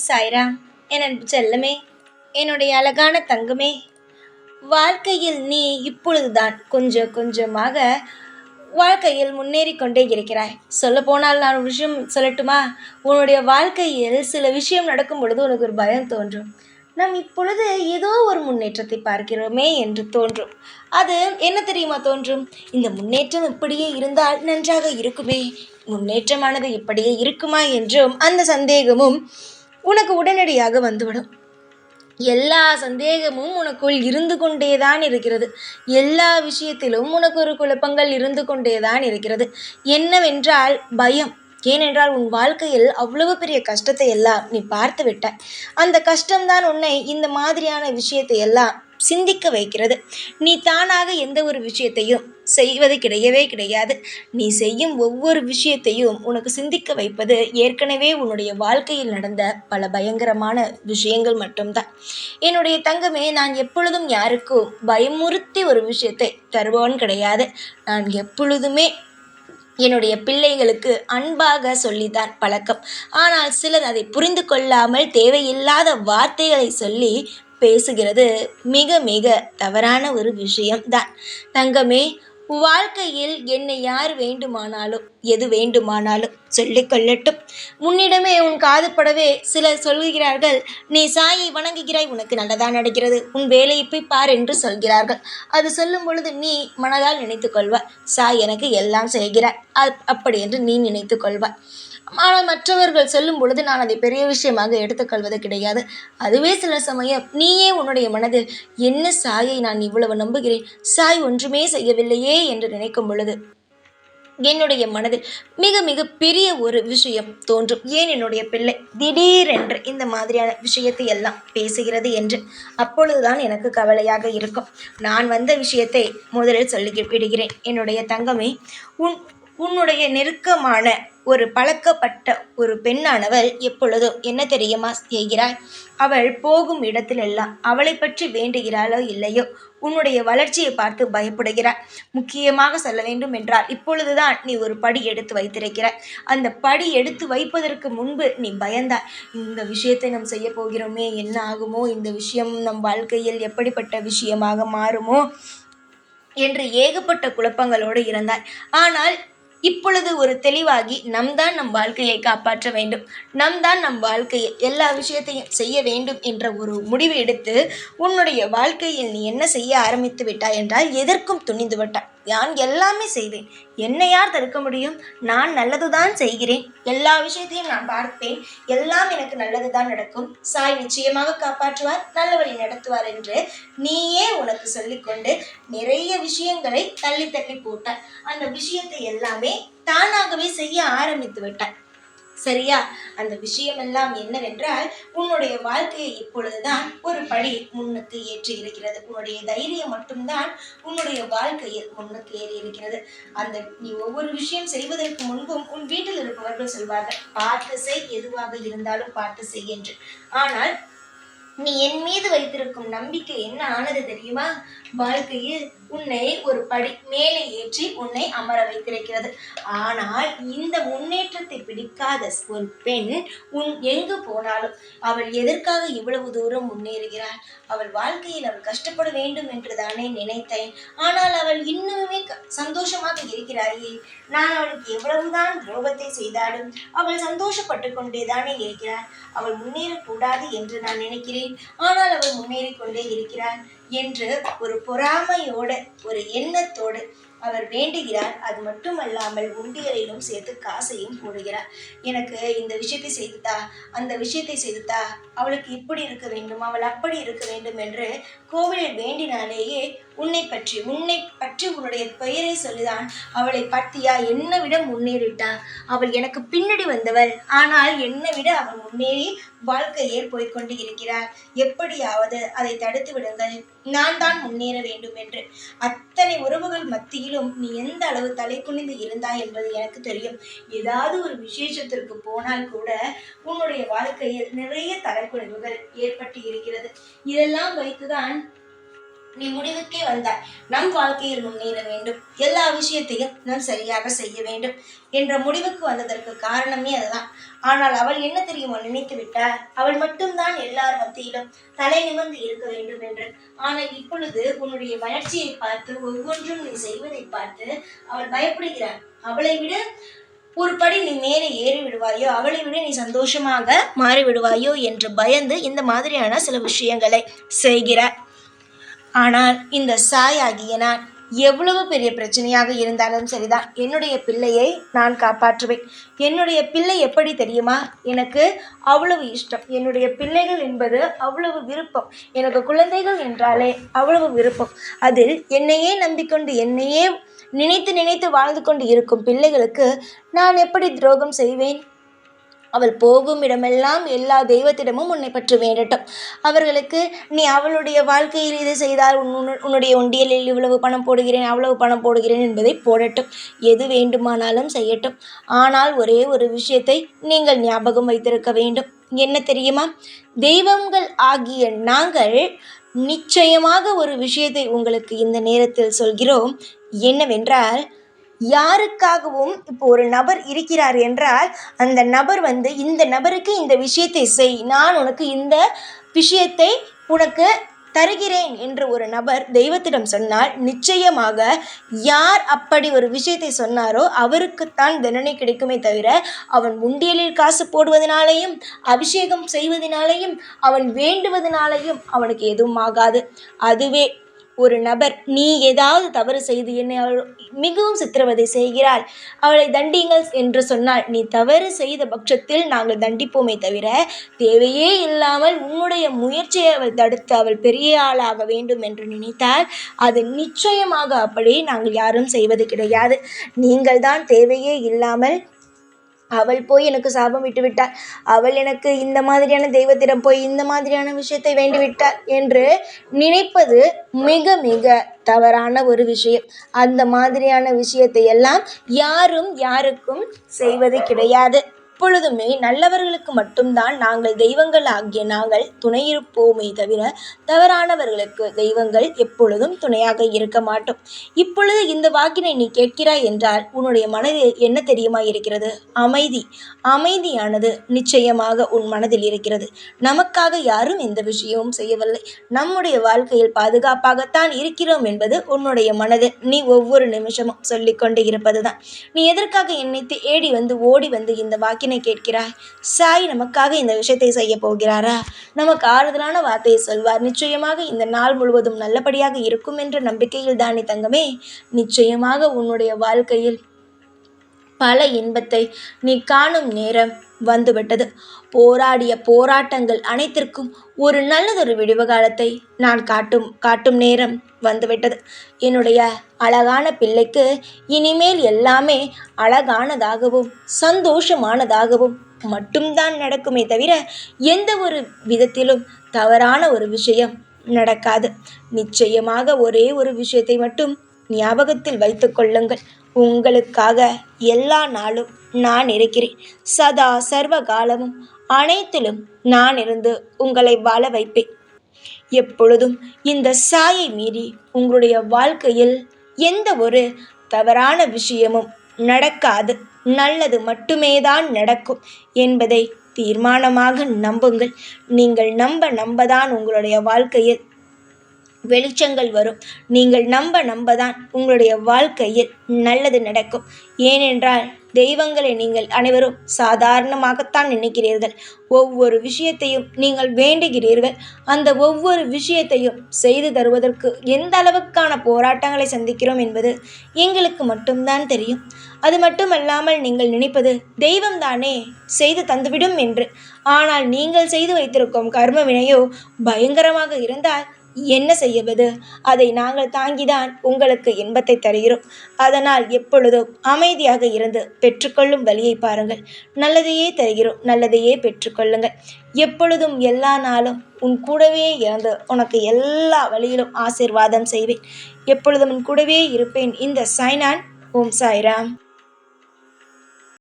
ஓம் சாய்ராம். என் அன்பு செல்லமே, என்னுடைய அழகான தங்கமே, வாழ்க்கையில் நீ இப்பொழுதுதான் கொஞ்சம் கொஞ்சமாக வாழ்க்கையில் முன்னேறி கொண்டே இருக்கிறாய். சொல்லப்போனால் நான் ஒரு விஷயம் சொல்லட்டுமா? உன்னுடைய வாழ்க்கையில் சில விஷயம் நடக்கும் பொழுது உனக்கு ஒரு பயம் தோன்றும். நாம் இப்பொழுது ஏதோ ஒரு முன்னேற்றத்தை பார்க்கிறோமே என்று தோன்றும். அது என்ன தெரியுமா தோன்றும்? இந்த முன்னேற்றம் இப்படியே இருந்தால் நன்றாக இருக்குமே, முன்னேற்றமானது இப்படியே இருக்குமா என்றும் அந்த சந்தேகமும் உனக்கு உடனடியாக வந்துவிடும். எல்லா சந்தேகமும் உனக்குள் இருந்து கொண்டேதான் இருக்கிறது. எல்லா விஷயத்திலும் உனக்கு ஒரு குழப்பங்கள் இருந்து கொண்டேதான் இருக்கிறது. என்னவென்றால் பயம். ஏனென்றால் உன் வாழ்க்கையில் அவ்வளவு பெரிய கஷ்டத்தை எல்லாம் நீ பார்த்து விட்டாய். அந்த கஷ்டம்தான் உன்னை இந்த மாதிரியான விஷயத்தை எல்லாம் சிந்திக்க வைக்கிறது. நீ தானாக எந்த ஒரு விஷயத்தையும் செய்வது கிடையவே கிடையாது. நீ செய்யும் ஒவ்வொரு விஷயத்தையும் உனக்கு சிந்திக்க வைப்பது ஏற்கனவே உன்னுடைய வாழ்க்கையில் நடந்த பல பயங்கரமான விஷயங்கள் மட்டும்தான். என்னுடைய தங்கமே, நான் எப்பொழுதும் யாருக்கும் பயமுறுத்தி ஒரு விஷயத்தை தருபவன் கிடையாது. நான் எப்பொழுதுமே என்னுடைய பிள்ளைகளுக்கு அன்பாக சொல்லித்தான் பழக்கம். ஆனால் சிலர் அதை புரிந்து கொள்ளாமல் தேவையில்லாத வார்த்தைகளை சொல்லி பேசுகிறது மிக மிக தவறான ஒரு விஷயம்தான். தங்கமே, வாழ்க்கையில் என்னை யார் வேண்டுமானாலும் எது வேண்டுமானாலும் சொல்லிக் கொள்ளட்டும். உன்னிடமே உன் காதுபடவே சிலர் சொல்கிறார்கள், நீ சாயை வணங்குகிறாய், உனக்கு நல்லதா நடக்கிறது, உன் வேலையை போய் பார் என்று சொல்கிறார்கள். அது சொல்லும் பொழுது நீ மனதால் நினைத்து கொள்வாய், சாய் எனக்கு எல்லாம் செய்கிறார் அப்படி என்று நீ நினைத்து கொள்வாய். ஆனால் மற்றவர்கள் சொல்லும் பொழுது நான் அதை பெரிய விஷயமாக எடுத்துக்கொள்வது கிடையாது. அதுவே சில சமயம் நீயே உன்னுடைய மனதில், என்ன சாயை நான் இவ்வளவு நம்புகிறேன், சாய் ஒன்றுமே செய்யவில்லையே என்று நினைக்கும் பொழுது என்னுடைய மனதில் மிக மிக பெரிய ஒரு விஷயம் தோன்றும். ஏன் என்னுடைய பிள்ளை திடீரென்று இந்த மாதிரியான விஷயத்தை எல்லாம் பேசுகிறது என்று. அப்பொழுதுதான் எனக்கு கவலையாக இருக்கும். நான் வந்த விஷயத்தை முதலில் சொல்லி விடுகிறேன். என்னுடைய தங்கமே, உன்னுடைய நெருக்கமான ஒரு பழக்கப்பட்ட ஒரு பெண்ணானவள் எப்பொழுதும் என்ன தெரியுமா செய்கிறாய்? அவள் போகும் இடத்திலெல்லாம் அவளை பற்றி வேண்டுகிறாளோ இல்லையோ, உன்னுடைய வளர்ச்சியை பார்த்து பயப்படுகிறாய். முக்கியமாக சொல்ல வேண்டும் என்றால், இப்பொழுதுதான் நீ ஒரு படி எடுத்து வைத்திருக்கிறாய். அந்த படி எடுத்து வைப்பதற்கு முன்பு நீ பயந்தாய். இந்த விஷயத்தை நாம் செய்ய போகிறோமே, என்ன ஆகுமோ, இந்த விஷயம் நம் வாழ்க்கையில் எப்படிப்பட்ட விஷயமாக மாறுமோ என்று ஏகப்பட்ட குழப்பங்களோடு இருந்தாய். ஆனால் இப்பொழுது ஒரு தெளிவாகி, நம் வாழ்க்கையை காப்பாற்ற வேண்டும், நம் வாழ்க்கையை எல்லா விஷயத்தையும் செய்ய வேண்டும் என்ற ஒரு முடிவு எடுத்து உன்னுடைய வாழ்க்கையில் நீ என்ன செய்ய ஆரம்பித்து விட்டாய் என்றால், எதற்கும் துணிந்து விட்டாய். நான் எல்லாமே செய்வேன், என்னை யார் தடுக்க முடியும், நான் நல்லதுதான் செய்கிறேன், எல்லா விஷயத்தையும் நான் பார்ப்பேன், எல்லாம் எனக்கு நல்லதுதான் நடக்கும், சாய் நிச்சயமாக காப்பாற்றுவார், நல்ல வழி நடத்துவார் என்று நீயே உனக்கு சொல்லிக்கொண்டு நிறைய விஷயங்களை தள்ளி தள்ளி போட்டாய். அந்த விஷயத்தை எல்லாமே தானாகவே செய்ய ஆரம்பித்து விட்டாய். சரியா? அந்த விஷயமெல்லாம் என்னவென்றால், உன்னுடைய வாழ்க்கையை இப்பொழுதுதான் ஒரு படி முன்னுக்கு ஏற்றி இருக்கிறது. உன்னுடைய தைரியம் மட்டும்தான் உன்னுடைய வாழ்க்கையில் முன்னுக்கு ஏறி இருக்கிறது. அந்த நீ ஒவ்வொரு விஷயம் செய்வதற்கு முன்பும் உன் வீட்டில் இருப்பவர்கள் சொல்வார்கள், பார்த்து செய், எதுவாக இருந்தாலும் பார்த்து செய் என்று. ஆனால் நீ என் மீது வைத்திருக்கும் நம்பிக்கை என்ன ஆனது தெரியுமா? வாழ்க்கையில் உன்னை ஒரு படி மேலே ஏற்றி உன்னை அமர வைத்திருக்கிறது. ஆனால் இந்த முன்னேற்றத்தை பிடிக்காத ஒரு பெண் எங்கு போனாலும் அவள் எதற்காக இவ்வளவு தூரம் முன்னேறுகிறாள்? அவள் வாழ்க்கையில் அவள் கஷ்டப்பட வேண்டும் என்று தானே நினைத்தேன். ஆனால் அவள் இன்னுமே சந்தோஷமாக இருக்கிறாயே. நான் அவளுக்கு எவ்வளவுதான் துரோகத்தை செய்தாலும் அவள் சந்தோஷப்பட்டு கொண்டேதானே இருக்கிறாள். அவள் முன்னேறக்கூடாது என்று நான் நினைக்கிறேன், ஆனால் அவள் முன்னேறி கொண்டே இருக்கிறாள் என்று ஒரு பொறாமையோடு ஒரு எண்ணத்தோடு அவர் வேண்டுகிறார். அது மட்டுமல்லாமல் உண்டியலிலும் சேர்த்து காசையும் போடுகிறார். எனக்கு இந்த விஷயத்தை செய்துதா, அந்த விஷயத்தை செய்துதா, அவளுக்கு இப்படி இருக்க வேண்டும், அவள் அப்படி இருக்க வேண்டும் என்று கோவிலில் வேண்டினாலேயே உன்னை பற்றி உன்னுடைய பெயரை சொல்லிதான், அவளை பற்றியா, என்னை விட முன்னேறிட்டா, அவள் எனக்கு பின்னாடி வந்தவள், ஆனால் என்னை விட அவள் முன்னேறி வாழ்க்கையே போய்கொண்டு இருக்கிறார், எப்படியாவது அதை தடுத்து விடுங்கள், நான் தான் முன்னேற வேண்டும் என்று. அத்தனை உறவுகள் மத்தியிலும் நீ எந்த அளவு தலை குனிந்து இருந்தாய் என்பது எனக்கு தெரியும். ஏதாவது ஒரு விசேஷத்திற்கு போனால் கூட உன்னுடைய வாழ்க்கையில் நிறைய தலைக்குனிவுகள் ஏற்பட்டு இருக்கிறது. இதெல்லாம் வைத்துதான் நீ முடிவுக்கே வந்தாய். நம் வாழ்க்கையில் முன்னேற வேண்டும், எல்லா விஷயத்தையும் நாம் சரியாக செய்ய வேண்டும் என்ற முடிவுக்கு வந்ததற்கு காரணமே அதுதான். ஆனால் அவள் என்ன தெரியுமா நினைத்து விட்டாள்? அவள் மட்டும்தான் எல்லார் மத்தியிலும் தலை நிமிர்ந்து இருக்க வேண்டும் என்று. ஆனால் இப்பொழுது உன்னுடைய வளர்ச்சியை பார்த்து, ஒவ்வொன்றும் நீ செய்வதை பார்த்து அவள் பயப்படுகிறாள். அவளை விட ஒரு படி நீ மேலே ஏறி விடுவாயோ, அவளை விட நீ சந்தோஷமாக மாறி விடுவாயோ என்று பயந்து இந்த மாதிரியான சில விஷயங்களை செய்கிறார். ஆனால் இந்த சாய் ஆகிய நான் எவ்வளவு பெரிய பிரச்சனையாக இருந்தாலும் சரிதான், என்னுடைய பிள்ளையை நான் காப்பாற்றுவேன். என்னுடைய பிள்ளை எப்படி தெரியுமா? எனக்கு அவ்வளவு இஷ்டம். என்னுடைய பிள்ளைகள் என்பது அவ்வளவு விருப்பம். எனக்கு குழந்தைகள் என்றாலே அவ்வளவு விருப்பம். அதில் என்னையே நம்பிக்கொண்டு என்னையே நினைத்து நினைத்து வாழ்ந்து கொண்டு இருக்கும் பிள்ளைகளுக்கு நான் எப்படி துரோகம் செய்வேன்? அவள் போகும் இடமெல்லாம் எல்லா தெய்வத்திடமும் உன்னை பற்றி வேண்டட்டும். அவர்களுக்கு நீ அவளுடைய வாழ்க்கையில் இதை செய்தால் உன்னுடைய உண்டியலில் இவ்வளவு பணம் போடுகிறேன், அவ்வளவு பணம் போடுகிறேன் என்பதை போடட்டும். எது வேண்டுமானாலும் செய்யட்டும். ஆனால் ஒரே ஒரு விஷயத்தை நீங்கள் ஞாபகம் வைத்திருக்க வேண்டும். என்ன தெரியுமா? தெய்வங்கள் ஆகிய நாங்கள் நிச்சயமாக ஒரு விஷயத்தை உங்களுக்கு இந்த நேரத்தில் சொல்கிறோம். என்னவென்றால், யாருக்காகவும் இப்போ ஒரு நபர் இருக்கிறார் என்றால் அந்த நபர் இந்த நபருக்கு இந்த விஷயத்தை செய், நான் உனக்கு இந்த விஷயத்தை உனக்கு தருகிறேன் என்று ஒரு நபர் தெய்வத்திடம் சொன்னால் நிச்சயமாக யார் அப்படி ஒரு விஷயத்தை சொன்னாரோ அவருக்குத்தான் தண்டனை கிடைக்குமே தவிர, அவன் உண்டியலில் காசு போடுவதனாலேயும் அபிஷேகம் செய்வதனாலேயும் அவன் வேண்டுவதனாலேயும் அவனுக்கு எதுவும் ஆகாது. அதுவே ஒரு நபர் நீ ஏதாவது தவறு செய்து என்னை அவள் மிகவும் சித்திரவதை செய்கிறாள், அவளை தண்டிங்கள் என்று சொன்னால், நீ தவறு செய்த பட்சத்தில் நாங்கள் தண்டிப்போமே தவிர, தேவையே இல்லாமல் உன்னுடைய முயற்சியை அவள் தடுத்து அவள் பெரிய ஆளாக வேண்டும் என்று நினைத்தால் அது நிச்சயமாக அப்படி நாங்கள் யாரும் செய்வது கிடையாது. நீங்கள் தான் தேவையே இல்லாமல் அவள் போய் எனக்கு சாபம் விட்டு விட்டாள், அவள் எனக்கு இந்த மாதிரியான தெய்வத்திடம் போய் இந்த மாதிரியான விஷயத்தை வேண்டிவிட்டாள் என்று நினைப்பது மிக மிக தவறான ஒரு விஷயம். அந்த மாதிரியான விஷயத்தை எல்லாம் யாரும் யாருக்கும் செய்வது கிடையாது. எப்பொழுதுமே நல்லவர்களுக்கு மட்டும்தான் நாங்கள் தெய்வங்கள் ஆகிய நாங்கள் துணையிருப்போமே தவிர, தவறானவர்களுக்கு தெய்வங்கள் எப்பொழுதும் துணையாக இருக்க மாட்டோம். இப்பொழுது இந்த வாக்கினை நீ கேட்கிறாய் என்றால் உன்னுடைய மனதில் என்ன தெரியுமா இருக்கிறது? அமைதி. அமைதியானது நிச்சயமாக உன் மனதில் இருக்கிறது. நமக்காக யாரும் எந்த விஷயமும் செய்யவில்லை, நம்முடைய வாழ்க்கையில் பாதுகாப்பாகத்தான் இருக்கிறோம் என்பது உன்னுடைய மனதில் நீ ஒவ்வொரு நிமிஷமும் சொல்லிக்கொண்டு இருப்பதுதான். நீ எதற்காக என்னை தேடி ஓடி இந்த வாக்கினை கேட்கிறாய்? சாய் நமக்காக இந்த விஷயத்தை செய்ய போகிறாரா? நமக்கு ஆறுதலான வார்த்தையை சொல்வார். நிச்சயமாக இந்த நாள் முழுவதும் நல்லபடியாக இருக்கும் என்ற நம்பிக்கையில் தானே தங்கமே. நிச்சயமாக உன்னுடைய வாழ்க்கையில் பல இன்பத்தை நீ காணும் நேரம் வந்துவிட்டது. போராடிய போராட்டங்கள் அனைத்திற்கும் ஒரு நல்லதொரு விடிவு காலத்தை நான் காட்டும் நேரம் வந்துவிட்டது. என்னுடைய அழகான பிள்ளைக்கு இனிமேல் எல்லாமே அழகானதாகவும் சந்தோஷமானதாகவும் மட்டும்தான் நடக்குமே தவிர, எந்த ஒரு விதத்திலும் தவறான ஒரு விஷயம் நடக்காது. நிச்சயமாக ஒரே ஒரு விஷயத்தை மட்டும் ஞாபகத்தில் வைத்து கொள்ளுங்கள். உங்களுக்காக எல்லா நாளும் நான் இருக்கிறேன். சதா சர்வ காலமும் அனைத்திலும் நான் இருந்து உங்களை வாழ வைப்பேன். எப்பொழுதும் இந்த சாயை மீறி உங்களுடைய வாழ்க்கையில் எந்த ஒரு தவறான விஷயமும் நடக்காது. நல்லது மட்டுமே தான் நடக்கும் என்பதை தீர்மானமாக நம்புங்கள். நீங்கள் நம்பதான் உங்களுடைய வாழ்க்கையில் வெளிச்சங்கள் வரும். நீங்கள் நம்பதான் உங்களுடைய வாழ்க்கையில் நல்லது நடக்கும். ஏனென்றால் தெய்வங்களை நீங்கள் அனைவரும் சாதாரணமாகத்தான் நினைக்கிறீர்கள். ஒவ்வொரு விஷயத்தையும் நீங்கள் வேண்டுகிறீர்கள். அந்த ஒவ்வொரு விஷயத்தையும் செய்து தருவதற்கு எந்த அளவுக்கான போராட்டங்களை சந்திக்கிறோம் என்பது எங்களுக்கு மட்டும்தான் தெரியும். அது மட்டுமல்லாமல் நீங்கள் நினைப்பது தெய்வம்தானே செய்து தந்துவிடும் என்று. ஆனால் நீங்கள் செய்து வைத்திருக்கும் கர்ம வினையோ பயங்கரமாக இருந்தால் என்ன செய்வது? அதை நாங்கள் தாங்கிதான் உங்களுக்கு இன்பத்தை தருகிறோம். அதனால் எப்பொழுதும் அமைதியாக இருந்து பெற்றுக்கொள்ளும் வழியை பாருங்கள். நல்லதையே தருகிறோம், நல்லதையே பெற்றுக்கொள்ளுங்கள். எப்பொழுதும் எல்லா நாளும் உன் கூடவே இருந்து உனக்கு எல்லா வழியிலும் ஆசீர்வாதம் செய்வேன். எப்பொழுதும் உன் கூடவே இருப்பேன். இந்த சாய்நான். ஓம் சாய்ராம்.